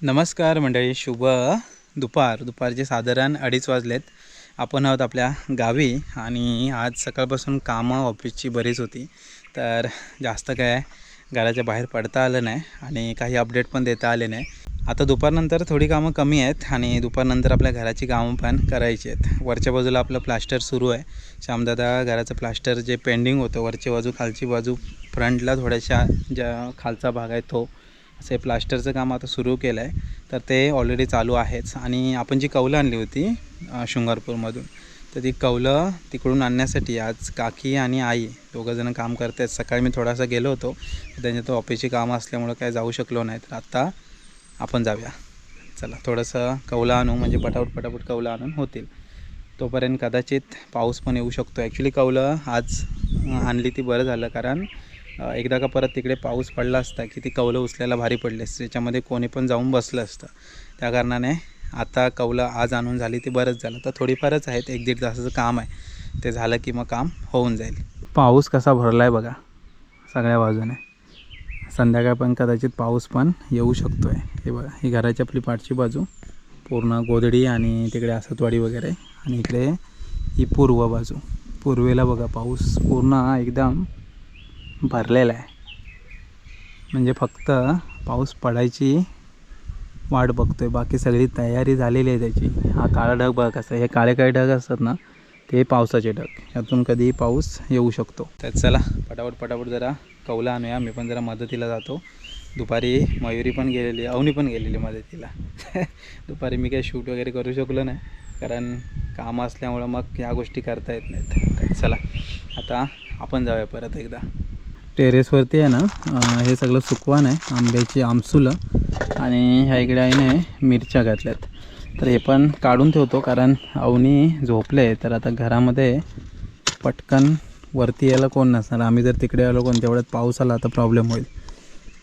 नमस्कार मंडळी, शुभ दुपारचे साधारण 2:30 वाजलेत. आपण आहोत आपल्या गावी आणि आज सकाळपासून कामं ऑफिसची बरीच होती, तर जास्त काय घराच्या बाहेर पडता आलं नाही आणि काही अपडेट पण देता आले नाही. आता दुपारनंतर थोडी कामं कमी आहेत आणि दुपारनंतर आपल्या घराची कामं पण करायची आहेत. वरच्या बाजूला आपलं प्लास्टर सुरू आहे. श्यामदादा घराचं प्लास्टर जे पेंडिंग होतं, वरची बाजू खालची बाजू फ्रंटला थोड्याशा ज्या खालचा भाग आहे तो असे प्लास्टरचं काम आता सुरू केलं आहे, तर ते ऑलरेडी चालू आहेच. आणि आपण जी कौलं आणली होती शृंगारपूरमधून, तर ती कौलं तिकडून आणण्यासाठी आज काकी आणि आई दोघंजणं काम करत आहेत. सकाळी मी थोडासा गेलो होतो, त्यांच्या ऑफिसची कामं असल्यामुळं काय जाऊ शकलो नाही, तर आत्ता आपण जाऊया. चला थोडंसं कौलं आणू, म्हणजे पटापट कौलं आणून होतील. तोपर्यंत कदाचित पाऊस पण येऊ शकतो. ॲक्च्युली कौलं आज आणली ती बरं झालं, कारण एकदा का परत तिकडे पाऊस पडला असता की ती कौलं उचलायला भारी पडली असते, त्याच्यामध्ये कोणी पण जाऊन बसलं असतं. त्या कारणाने आता कौलं आज आणून झाली ती बरंच झालं. तर थोडीफारच आहेत, 1-1.5 तासाचं काम आहे, ते झालं की मग काम होऊन जाईल. पाऊस कसा भरला आहे बघा सगळ्या बाजूने. संध्याकाळ पण कदाचित पाऊस पण येऊ शकतो आहे. हे बघा, ही घराची आपली पाठची बाजू पूर्ण गोधडी आणि तिकडे आसतवाडी वगैरे, आणि इकडे ही पूर्व बाजू. पूर्वेला बघा पाऊस पूर्ण एकदम भरलेला आहे, म्हणजे फक्त पाऊस पडायची वाट बघतो आहे, बाकी सगळी तयारी झालेली आहे त्याची. हा काळा ढग बघा कसं, हे काळे ढग असतात ना, ते पावसाचे ढग, यातून कधी पाऊस येऊ शकतो. तर चला पटापट जरा कौला आणूया. मी पण जरा मदतीला जातो. दुपारी मयुरी पण गेलेली, अवनी पण गेलेली मदतीला. दुपारी मी काही शूट वगैरे करू शकलो नाही, कारण कामं असल्यामुळं मग या गोष्टी करता येत नाहीत. तर चला आता आपण जाऊया परत एकदा. टेरेसवरती आहे ना, हे सगळं सुकवान आहे, आंब्याची आमसुलं, आणि ह्या इकडे आईने मिरच्या घातल्यात. तर हे पण काढून ठेवतो, कारण अवनी झोपले, तर आता घरामध्ये पटकन वरती यायला कोण नसणार. आम्ही जर तिकडे आलो कोण, तेवढ्यात पाऊस आला तर प्रॉब्लेम होईल.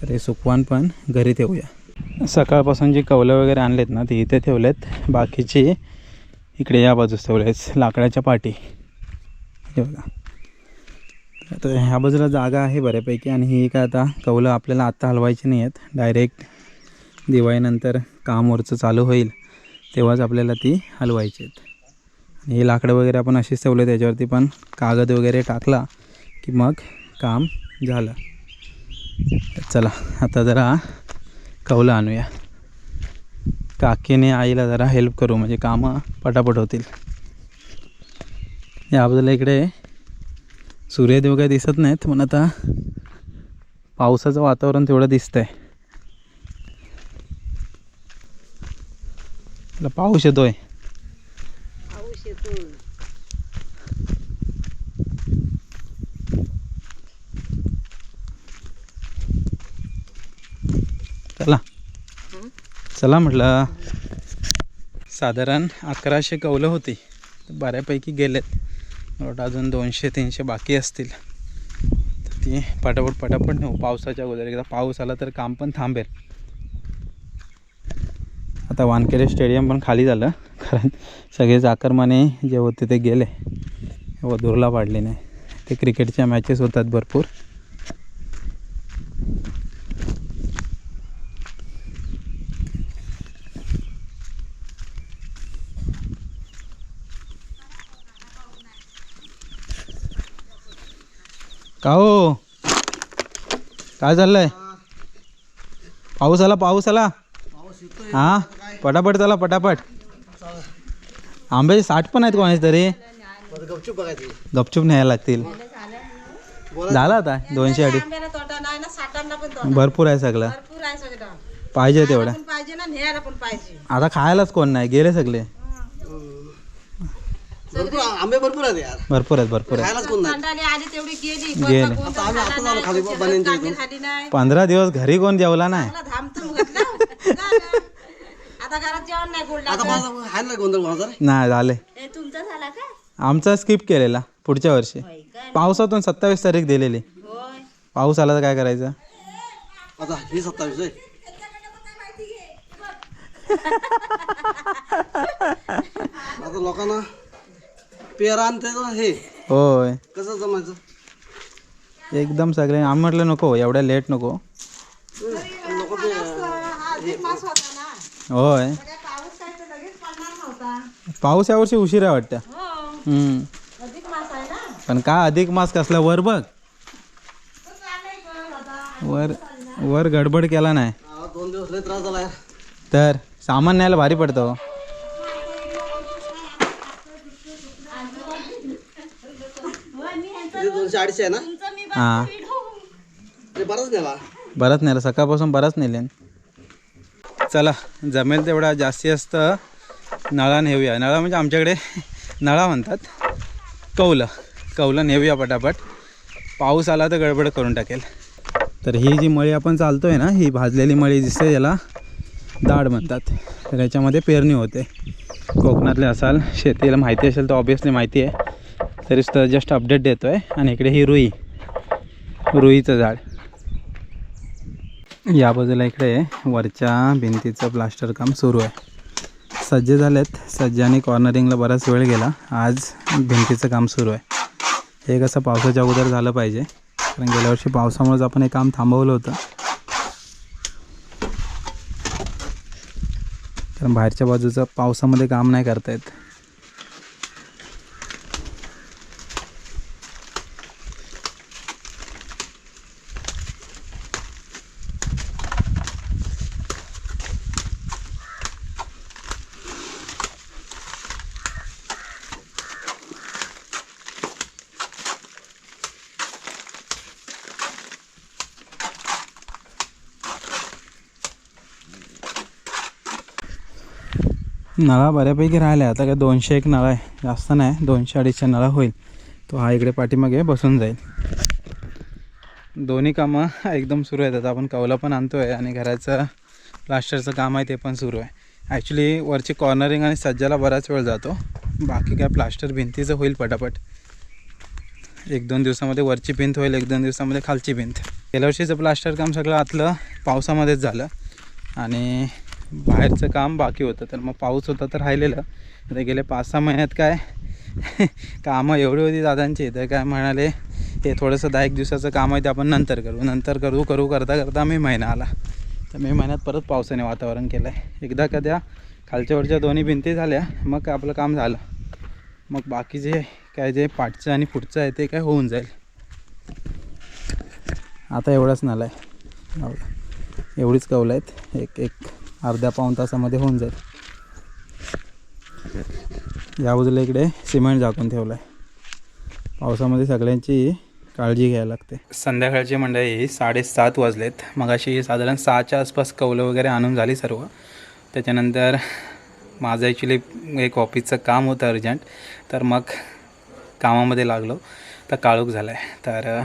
तर हे सुकवान पण घरी ठेवूया. सकाळपासून जी कौलं वगैरे आणलेत ना, ती इथे ठेवलेत, बाकीची इकडे या बाजूस ठेवलेत लाकडाच्या पाठी. हे बघा, तर ह्या बाजूला जागा आहे बऱ्यापैकी. आणि ही काय आता कौलं आपल्याला आत्ता हलवायची नाही आहेत, डायरेक्ट दिवाळीनंतर काम वरचं चालू होईल तेव्हाच आपल्याला ती हलवायची आहेत. आणि हे लाकडं वगैरे आपण अशीच ठेवले, त्याच्यावरती पण कागद वगैरे टाकला की मग काम झालं. चला आता जरा कौलं आणूया. काकीने आईला जरा हेल्प करू, म्हणजे कामं पटापट होतील. या बाजूला इकडे सूर्यदेव काय दिसत नाहीत, पण आता पावसाचं वातावरण तेवढं दिसतंय. पाऊस येतोय. चला म्हटलं. साधारण 1100 कौलं होती, बऱ्यापैकी गेलेत. मला अजून 200-300 बाकी असतील, तर ती पटापट नेऊ पावसाच्या अगोदर. एकदा पाऊस आला तर काम पण थांबेल. आता वानखेडे स्टेडियम पण खाली झालं, कारण सगळे चाकरमाने जे होते ते गेले, वधूरला पाडले नाही. ते क्रिकेटच्या मॅचेस होतात भरपूर. का हो, काय चाललंय? पाऊस आला. हां पटापट चला पटापट. आंब्याचे 60 पण आहेत कोणाचे तरी, गपचूप न्यायला लागतील. झाला आता 200-250 भरपूर आहे सगळं, पाहिजे तेवढं. आता खायलाच कोण नाही, गेले सगळे. आंबे भरपूर आहेत यार, भरपूर आहेत. गेले 15 दिवस घरी कोण जेवला नाही. नाही झाले, आमचा स्किप केलेला पुढच्या वर्षी. पावसातून 27 तारीख दिलेली, पाऊस आला तर काय करायचं. आता ही 27 आहे. आता लोकांना पेरा आणते हे, होय कसं जमायचं एकदम सगळे. आम्ही म्हटलं नको एवढ्या लेट नको. होय, पाऊस यावर्षी उशिरा वाटतं. पण का अधिक मास कसला वर बघ, वर वर गडबड केला नाही 2 दिवस लय त्रास झाला. तर सामान न्यायला भारी पडतं. 200-250 आहे ना. हां बरंच नेला. बरंच नेलं, सकाळपासून बरंच नेले. चला जमेल तेवढा जास्ती असतं नळा नेऊया. नळा म्हणजे आमच्याकडे नळा म्हणतात. कौलं नेऊया पटापट. पाऊस आला तर गडबड करून टाकेल. तर ही जी मळी आपण चालतो आहे ना, ही भाजलेली मळी दिसते, याला दाढ म्हणतात. तर याच्यामध्ये पेरणी होते. कोकणातले असाल, शेतीला माहिती असेल तर ऑब्वियसली माहिती आहे, तरीच तर जस्ट अपडेट देतो आहे. आणि इकडे ही रुईचं झाड. या बाजूला इकडे वरच्या भिंतीचं प्लास्टर काम सुरू आहे. सज्जे झालेत. सज्जाने कॉर्नरिंगला बराच वेळ गेला. आज भिंतीचं काम सुरू आहे. हे कसं पावसाच्या अगोदर झालं पाहिजे, कारण गेल्या वर्षी पावसामुळेच आपण हे काम थांबवलं होतं. कारण बाहेरच्या बाजूचं पावसामध्ये काम नाही करता येत. नळा बऱ्यापैकी राहिला आहे. आता काय 201 नळा आहे, जास्त नाही. 200-250 नळा होईल. तो हा इकडे पाठीमागे बसून जाईल. दोन्ही कामं एकदम सुरू आहेत. आता आपण कौला पण आणतो आहे आणि घराचं प्लास्टरचं काम आहे ते पण सुरू आहे. ॲक्च्युली वरची कॉर्नरिंग आणि सज्जाला बराच वेळ जातो. बाकी काय प्लास्टर भिंतीचं होईल पटापट. 1-2 दिवसामध्ये वरची भिंत होईल, 1-2 दिवसामध्ये खालची भिंत. गेल्या वर्षीचं प्लास्टर काम सगळं आतलं पावसामध्येच झालं आणि बाहेरचं काम बाकी होतं. तर मग पाऊस होता तर राहिलेलं. आता गेले 5-6 महिन्यात काय कामं एवढी होती दादांची, तर काय म्हणाले हे थोडंसं 10-1 दिवसाचं काम आहे ते आपण नंतर करू करता मे महिना आला. तर मे महिन्यात परत पावसाने वातावरण केलं आहे. एकदा कद्या खालच्यावरच्या दोन्ही भिंती झाल्या मग आपलं काम झालं. मग बाकीचे काय जे पाठचं आणि पुढचं आहे ते काय होऊन जाईल. आता एवढंच नाला आहे, एवढीच कौलं आहेत. एक अर्ध्या-पाऊण तासामध्ये होऊन जाईल. या बाजूला इकडे सिमेंट झाकून ठेवलं आहे. पावसामध्ये सगळ्यांची काळजी घ्यायला लागते. संध्याकाळची मंडळी 7:30 वाजलेत. मग अशी साधारण 6च्या आसपास कौलं वगैरे आणून झाली सर्व. त्याच्यानंतर माझं ॲक्च्युली एक ऑफिसचं काम होतं अर्जंट, तर मग कामामध्ये लागलो. तर काळोख झाला आहे. तर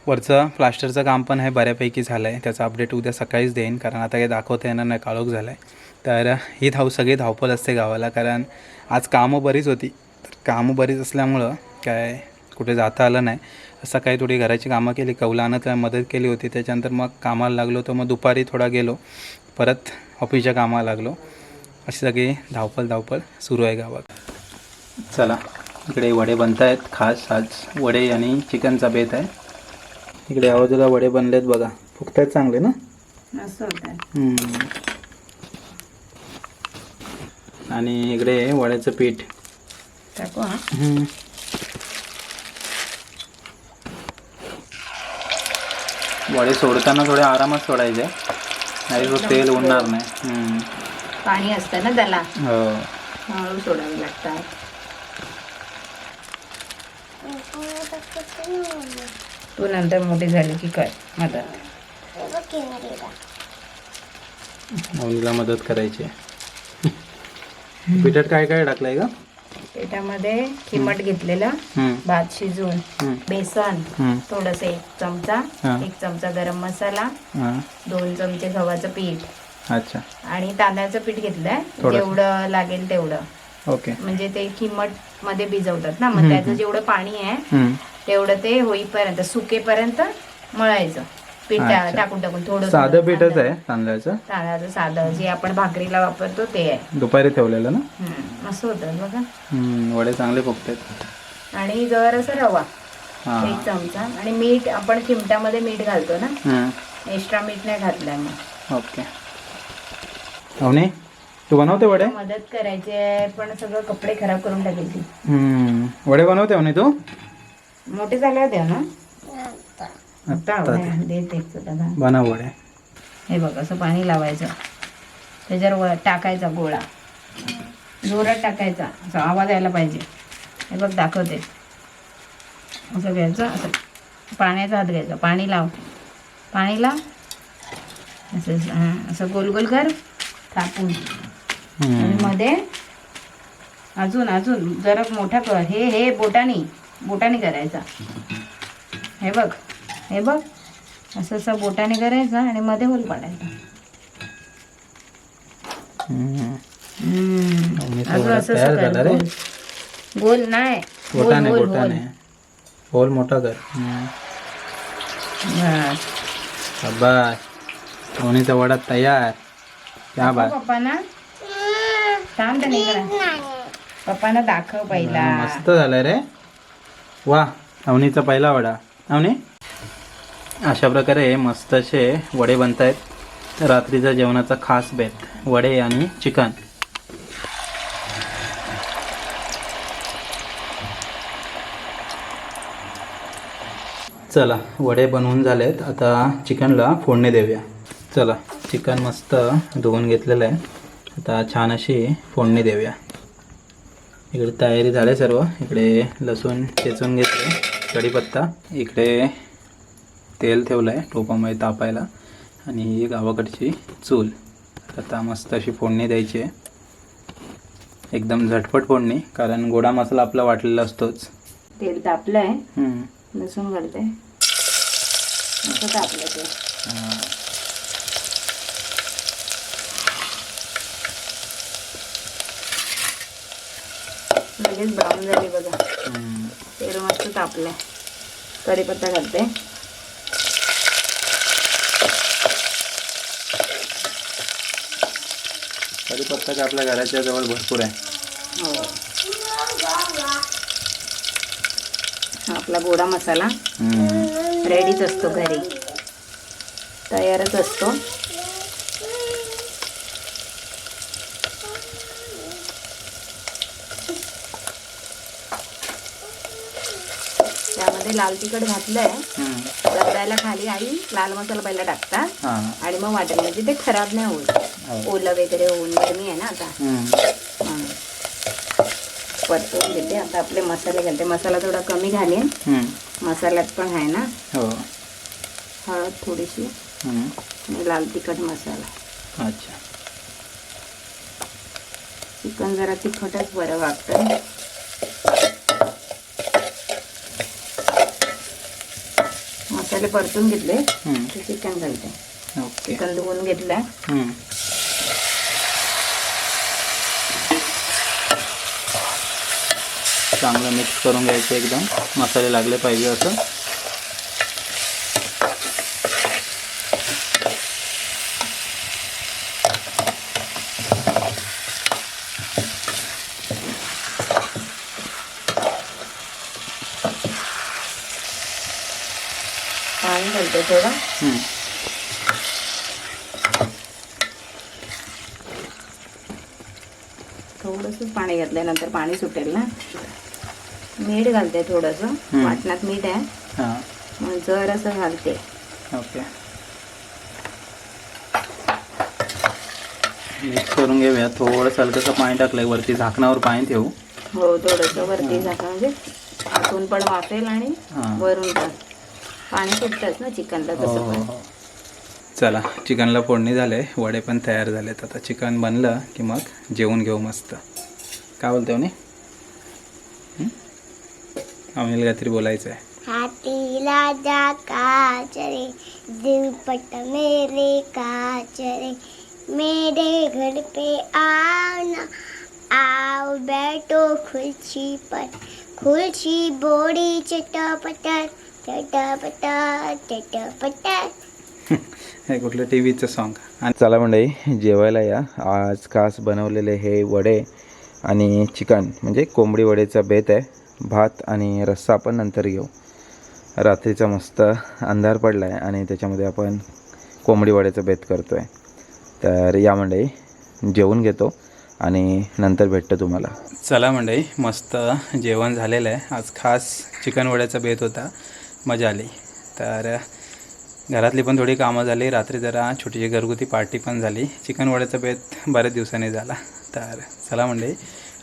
वरचं प्लास्टरचं काम पण आहे बऱ्यापैकी झालं आहे. त्याचा अपडेट उद्या सकाळीच देईन, कारण आता काही दाखवता येणार नाही, काळोख झाला आहे. तर ही सगळी धावपळ असते गावाला, कारण आज कामं बरीच होती. तर कामं बरीच असल्यामुळं काय कुठे जाता आलं नाही. सकाळी थोडी घराची कामं केली, कौला आणत मदत केली होती. त्याच्यानंतर मग कामाला लागलो. तर मग दुपारी थोडा गेलो, परत ऑफिसच्या कामाला लागलो. अशी सगळी धावपळ सुरू आहे गावात. चला इकडे वडे बनत आहेत. खास आज वडे आणि चिकनचा बेत आहे. इकडे आवाजला वडे बनलेत बघा, फुगत आहेत चांगले ना. आणि इकडे वड्याचं पीठ टाकू. वडे सोडताना थोडे आरामात सोडायचे, नाही तेल उडणार नाही. पाणी असतं ना त्याला, हो हळू सोडावे लागतात. तू नंतर मोठी झाली की कर मदत. मौनीला मदत करायची. पिठात काय काय टाकलंय का? पिठामध्ये खिमट घेतलेलं, भात शिजून, बेसन थोडस, 1 चमचा गरम मसाला, 2 चमचे गव्हाचं पीठ, अच्छा, आणि तांदळाचं पीठ घेतलंय जेवढं लागेल तेवढं. ओके. म्हणजे ते खिमट मध्ये भिजवतात ना, मग त्याचं जेवढं पाणी आहे तेवढं ते होईपर्यंत, सुकेपर्यंत मळायचं. पीठ टाकून थोडं साधं पीठच आहे तांदळाचं साधं जे आपण भाकरीला वापरतो ते आहे. दुपारी ठेवलेलं ना. असं होतं बघा. वडे चांगले फुगतात. आणि जरासा रवा 1 चमचा, आणि मीठ आपण चिमट्यामध्ये मीठ घालतो ना, एक्स्ट्रा मीठ नाही घातलं मी. ओके. अवनी तू बनवते वडे? मदत करायची आहे पण सगळं कपडे खराब करून टाकेल ती. वडे बनवते अवनी तू? मोठे झाल्यावर द्या ना आता देते दादा. बनव वडे. हे बघ असं पाणी लावायचं त्याच्यावर टाकायचा गोळा जोरात टाकायचा असा आवाज यायला पाहिजे. हे बघ दाखवते असं घ्यायचं असं पाण्याचा हात घ्यायचा पाणी लाव असं असं गोल गोल कर थापून आणि मध्ये अजून जरा मोठा कर. हे बोटाने करायचा. हे बघ असं बोटाने करायचा आणि मध्ये होल पाडायचा. अजून असं कर गोल नाही बोटाने होल मोठा कर. बस अवनीचा वडा तयार. क्या बात. पप्पांना दाखव पहिला. मस्त झालाय रे. वा अवनीचा पहिला वडा. अवनी अशा प्रकारे मस्त असे वडे बनत आहेत. रात्रीचा जेवणाचा खास बेत वडे आणि चिकन. चला वडे बनवून झालेत. आता चिकनला फोडणी देऊया. चला चिकन मस्त धुवून घेतलेलं आहे. आता छान अशी फोडणी देऊया. इकडे तयारी झाली सर्व. इकडे लसूण चेचून घेतले, कढीपत्ता, इकडे तेल ठेवलं आहे टोपामध्ये तापायला आणि ही गावाकडची चूल. आता मस्त अशी फोडणी द्यायची आहे. एकदम झटपट फोडणी कारण गोडा मसाला आपला वाटलेला असतोच. तेल तापलंय लसूण घालते असं तापलं ते. लगेच ब्राऊन झाली बघा. तेल मस्त तापलंय. कढीपत्ता घालते. कढीपत्ता का आपल्या घराच्या जवळ भरपूर आहे. हो आपला गोडा मसाला रेडीच असतो घरी तयारच असतो. त्यामध्ये लाल तिखट घातलंय. रगडायला खाली आई लाल मसाला पहिला टाकतात आणि मग वाटेल म्हणजे ते खराब नाही होत. ओलं वगैरे होऊन गरमी आहे ना आता. परतून घेते. आता आपले मसाले घालते. मसाला थोडा कमी घालेन मसाल्यात पण आहे ना. हळद थोडीशी आणि लाल तिखट मसाला. अच्छा चिकन जरा तिखटच बरं वाटतं. मसाले परतून घेतले ते चिकन घालते. चिकन धुवून घेतलंय. चांगलं मिक्स करून घ्यायचं एकदम मसाले लागले पाहिजे असं. पाणी घालते थोडं. थोडंसं पाणी घातल्यानंतर पाणी सुटेल ना. मीठ घालते थोडंसं. वाटणात मीठ आहे मग जरासं घालते. ओके मिक्स करून घेऊया. थोडंसं हलकंसं पाणी टाकलंय. वरती झाकणावर पाणी ठेवू. हो थोडंसं वरती झाका म्हणजे आतून पण वाफेल आणि वरून पण पाणी सुटतंच ना चिकनला तसं पण. चला चिकनला फोडणी झाले. वडे पण तयार झालेत. आता चिकन बनलं की मग जेवून घेऊ मस्त. काय बोलते म्हणे? आम्हाला काहीतरी बोलायचं आहे. हाथी राजा काचरे दिलपट मेरे काचरे मेरे घर पे आना आओ बैठो खुर्ची पर खुर्ची बोड़ी चटपटर चटपटर चटपटर. हे कुठलं टी व्हीचं सॉन्ग. आणि चला मंडळी जेवायला या. आज खास बनवलेले हे वडे आणि चिकन म्हणजे कोंबडी वडेचा बेत आहे. भात आणि रस्सा आपण नंतर घेऊ. रात्रीचा मस्त अंधार पडला आहे आणि त्याच्यामध्ये आपण कोंबडी वड्याचा बेत करतो आहे. तर या मंडळी जेवून घेतो आणि नंतर भेटतो तुम्हाला. चला मंडळी, मस्त जेवण झालेलं आहे. आज खास चिकन वड्याचा बेत होता, मजा आली. तर घरातली पण थोडी कामं झाली, रात्री जरा छोटीशी घरगुती पार्टी पण झाली. चिकन वड्याचा बेत बऱ्याच दिवसांनी झाला. तर चला मंडळी,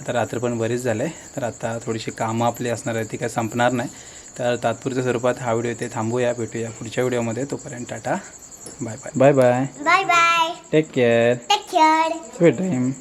आता रात्र पण बरीच झालं आहे, तर आता थोडीशी कामं आपली असणार आहे, ती काय संपणार नाही. तर तात्पुरत्या स्वरूपात हा व्हिडिओ इथे थांबूया. भेटूया पुढच्या व्हिडिओमध्ये. तोपर्यंत tata, bye bye. Bye bye. Bye bye. Take care. Take care. Sweet dream.